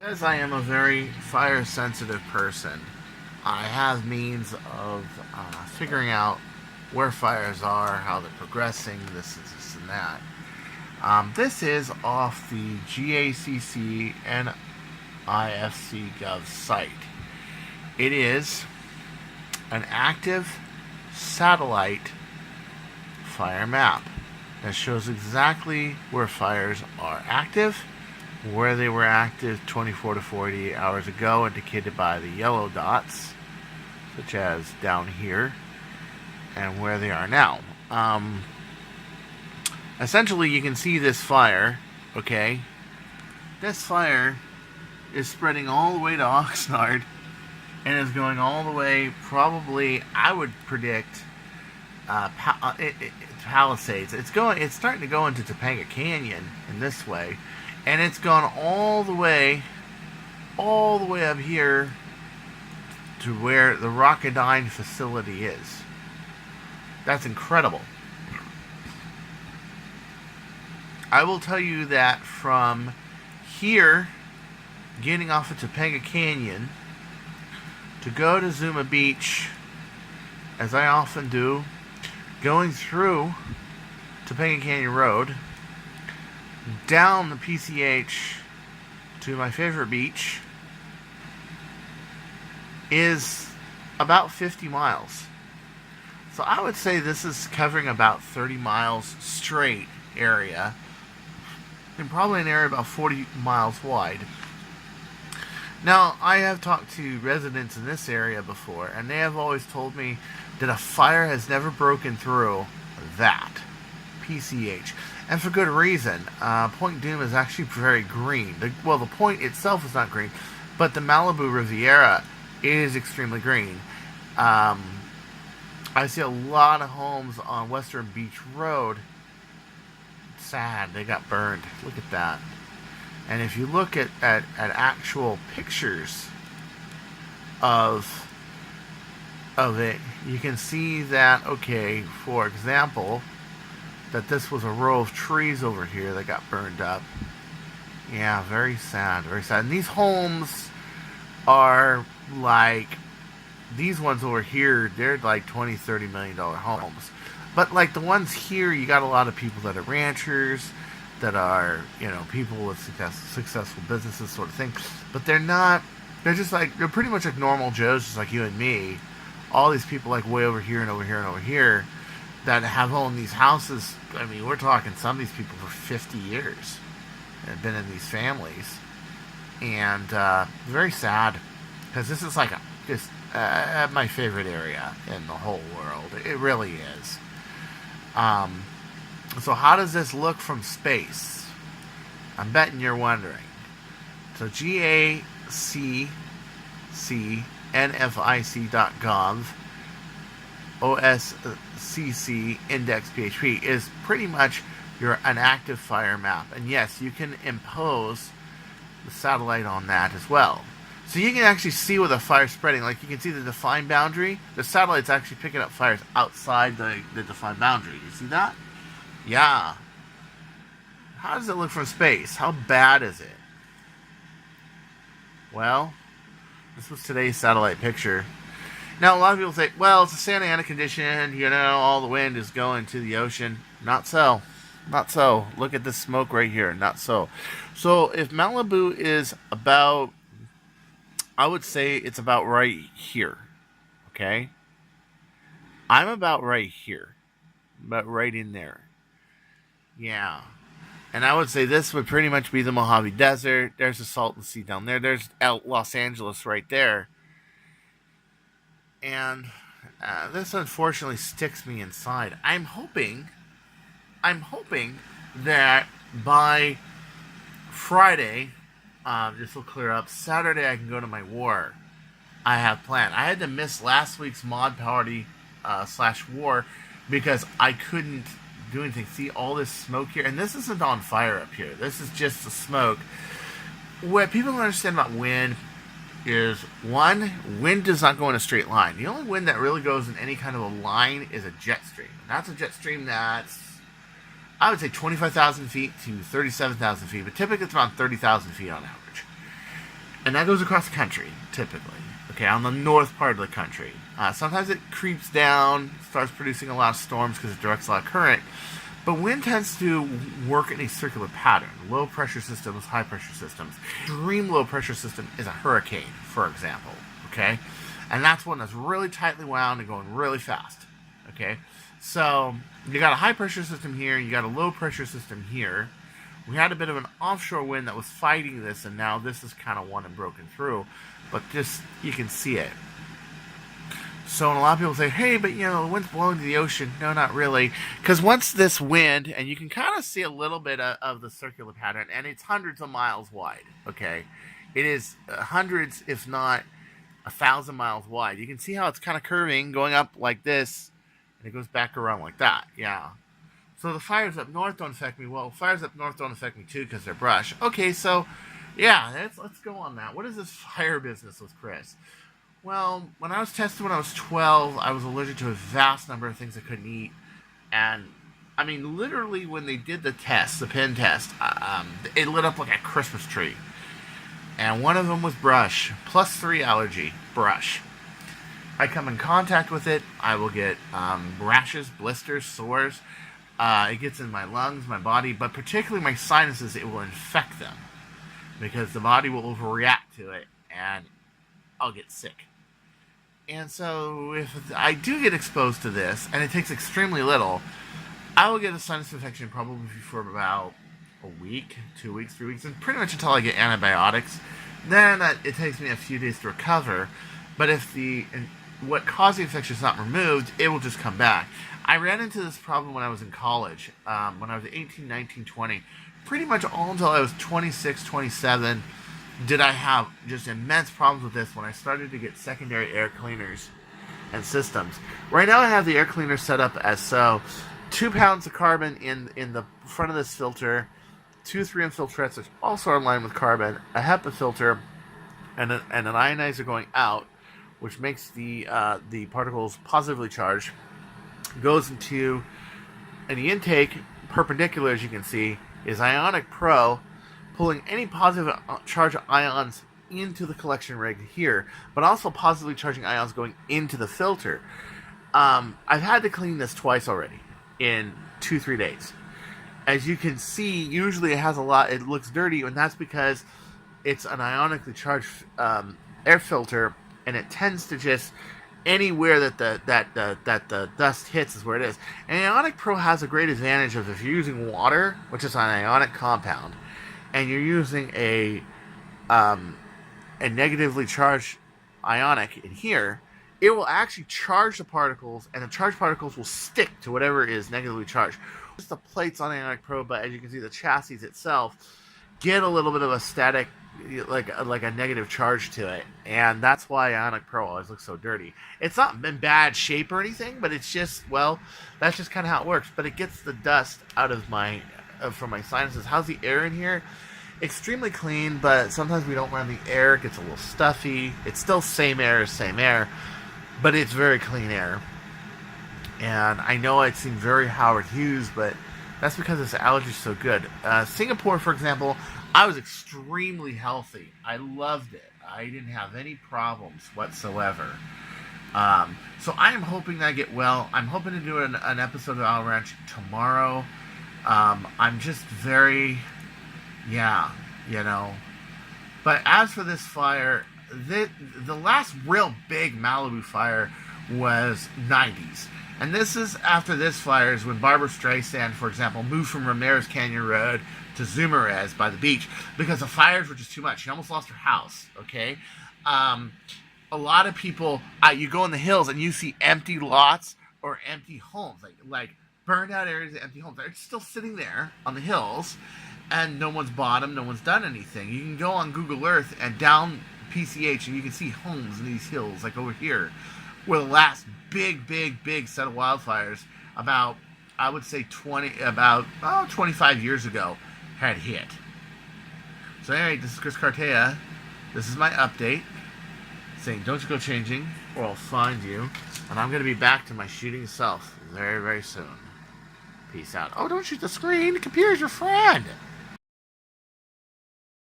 As I am a very fire sensitive person, I have means of figuring out where fires are, how they're progressing, this and that. This is off the GACC and IFC Gov site. It is an active satellite fire map that shows exactly where fires are active, where they were active 24 to 48 hours ago, indicated by the yellow dots, such as down here, and where they are now. Essentially, you can see this fire, okay? This fire is spreading all the way to Oxnard and is going all the way, probably, I would predict, Palisades. It's starting to go into Topanga Canyon in this way, and it's gone all the way up here to where the Rocketdyne facility is. That's incredible. I will tell you that from here, getting off of Topanga Canyon, to go to Zuma Beach, as I often do, going through Topanga Canyon Road, down the PCH to my favorite beach, is about 50 miles. So I would say this is covering about 30 miles straight area, and probably an area about 40 miles wide. Now, I have talked to residents in this area before, and they have always told me that a fire has never broken through that PCH. And for good reason. Point Dume is actually very green. The point itself is not green, but the Malibu Riviera is extremely green. I see a lot of homes on Western Beach Road. Sad, they got burned. Look at that. And if you look at actual pictures of it, you can see that, okay, for example, that this was a row of trees over here that got burned up. Yeah, very sad, very sad. And these homes are like, these ones over here, they're like $20, $30 million homes. But like the ones here, you got a lot of people that are ranchers, that are, people with successful businesses sort of thing. But they're not, they're just like, they're pretty much like normal Joes, just like you and me. All these people like way over here and over here and over here that have owned these houses. I mean, we're talking some of these people for 50 years have been in these families. And very sad, because this is like just my favorite area in the whole world. It really is. So how does this look from space? I'm betting you're wondering. So GACCNFIC.gov OSCC index PHP is pretty much an active fire map. And yes, you can impose the satellite on that as well. So you can actually see where the fire's spreading. Like you can see the defined boundary. The satellite's actually picking up fires outside the defined boundary. You see that? Yeah. How does it look from space? How bad is it? Well, this was today's satellite picture. Now, a lot of people say, well, it's a Santa Ana condition, all the wind is going to the ocean. Not so. Not so. Look at this smoke right here. Not so. So, if Malibu is about, I would say it's about right here. Okay? I'm about right here. About right in there. Yeah. And I would say this would pretty much be the Mojave Desert. There's the Salton Sea down there. There's Los Angeles right there. And this unfortunately sticks me inside. I'm hoping that by Friday, this will clear up. Saturday, I can go to my war. I have planned. I had to miss last week's mod party /war because I couldn't do anything. See all this smoke here, and this isn't on fire up here. This is just the smoke. What people don't understand about wind is, one, wind does not go in a straight line. The only wind that really goes in any kind of a line is a jet stream. And that's a jet stream that's, I would say, 25,000 feet to 37,000 feet, but typically it's around 30,000 feet on average. And that goes across the country, typically. Okay, on the north part of the country. Sometimes it creeps down, starts producing a lot of storms because it directs a lot of current. But wind tends to work in a circular pattern. Low pressure systems, high pressure systems. Extreme low pressure system is a hurricane, for example. Okay? And that's one that's really tightly wound and going really fast. Okay? So, you got a high pressure system here, you got a low pressure system here. We had a bit of an offshore wind that was fighting this, and now this is kind of one and broken through. But just, you can see it. So, and a lot of people say, hey, but the wind's blowing to the ocean. No, not really. Because once this wind, and you can kind of see a little bit of the circular pattern, and it's hundreds of miles wide, okay? It is hundreds, if not 1,000 miles wide. You can see how it's kind of curving, going up like this, and it goes back around like that, yeah. So the fires up north don't affect me. Well, fires up north don't affect me too because they're brush. Okay, so yeah, let's go on that. What is this fire business with Chris? Well, when I was tested when I was 12, I was allergic to a vast number of things I couldn't eat. And, I mean, literally when they did the test, the pen test, it lit up like a Christmas tree. And one of them was brush, +3 allergy, brush. I come in contact with it, I will get rashes, blisters, sores. It gets in my lungs, my body, but particularly my sinuses, it will infect them. Because the body will overreact to it, and I'll get sick. And so, if I do get exposed to this, and it takes extremely little, I will get a sinus infection probably for about a week, 2 weeks, 3 weeks, and pretty much until I get antibiotics. Then it takes me a few days to recover. But if what caused the infection is not removed, it will just come back. I ran into this problem when I was in college, when I was 18, 19, 20. Pretty much all until I was 26, 27, did I have just immense problems with this when I started to get secondary air cleaners and systems. Right now I have the air cleaner set up as so. 2 pounds of carbon in the front of this filter, 2 3M filtrettes, which also are in line with carbon, a HEPA filter, and an ionizer going out, which makes the particles positively charged, goes into the intake, perpendicular as you can see, is Ionic Pro, pulling any positive charge ions into the collection rig here, but also positively charging ions going into the filter. I've had to clean this twice already in 2-3 days. As you can see, usually it has a lot, it looks dirty, and that's because it's an ionically charged air filter, and it tends to just anywhere that the dust hits is where it is. And Ionic Pro has a great advantage of if you're using water, which is an ionic compound, and you're using a negatively charged ionic in here, it will actually charge the particles, and the charged particles will stick to whatever is negatively charged. Just the plates on Ionic Pro, but as you can see, the chassis itself get a little bit of a static, like a negative charge to it, and that's why Ionic Pro always looks so dirty. It's not in bad shape or anything, but it's just, well, that's just kind of how it works. But it gets the dust out of from my sinuses. How's the air in here? Extremely clean, but sometimes we don't run the air. It gets a little stuffy. It's still same air, but it's very clean air. And I know it seemed very Howard Hughes, but that's because this allergy is so good. Singapore, for example, I was extremely healthy. I loved it. I didn't have any problems whatsoever. So I am hoping that I get well. I'm hoping to do an episode of Owl Ranch tomorrow. I'm just very, But as for this fire, the last real big Malibu fire was 90s. And this is after this fire is when Barbara Streisand, for example, moved from Ramirez Canyon Road to Zumarez by the beach because the fires were just too much. She almost lost her house, okay? A lot of people, you go in the hills and you see empty lots or empty homes, like burned out areas of empty homes. They're still sitting there on the hills, and no one's bought them, no one's done anything. You can go on Google Earth and down PCH, and you can see homes in these hills, like over here, where the last big set of wildfires about, I would say 25 years ago had hit. So anyway, this is Chris Cartaya. This is my update saying don't you go changing or I'll find you. And I'm going to be back to my shooting self very, very soon. Peace out. Oh, don't shoot the screen. The computer's your friend.